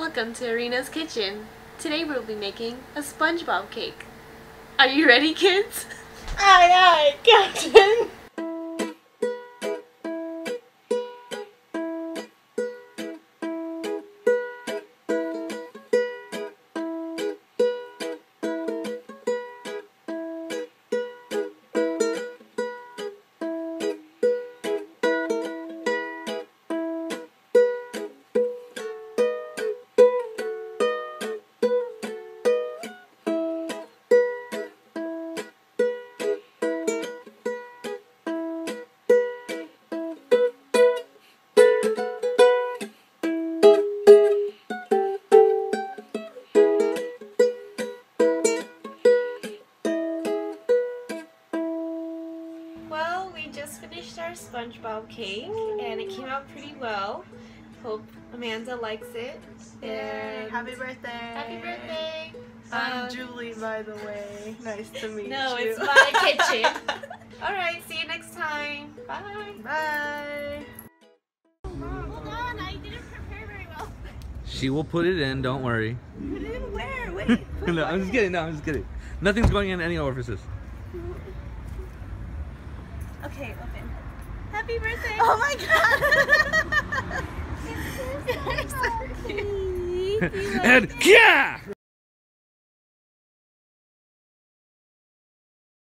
Welcome to Arena's Kitchen. Today we'll be making a SpongeBob cake. Are you ready, kids? Aye, aye, Captain! Well, we just finished our SpongeBob cake and it came out pretty well. Hope Amanda likes it. And Happy birthday! happy birthday! I'm Julie, by the way. Nice to meet No, you. it's my kitchen. Alright, see you next time. Bye! Bye! Hold on, I didn't prepare very well. She will put it in, don't worry. Put it in where? Wait. No, I'm just kidding, no, I'm just kidding. Nothing's going in any orifices. Okay, open. Happy birthday! Oh my god! And yeah!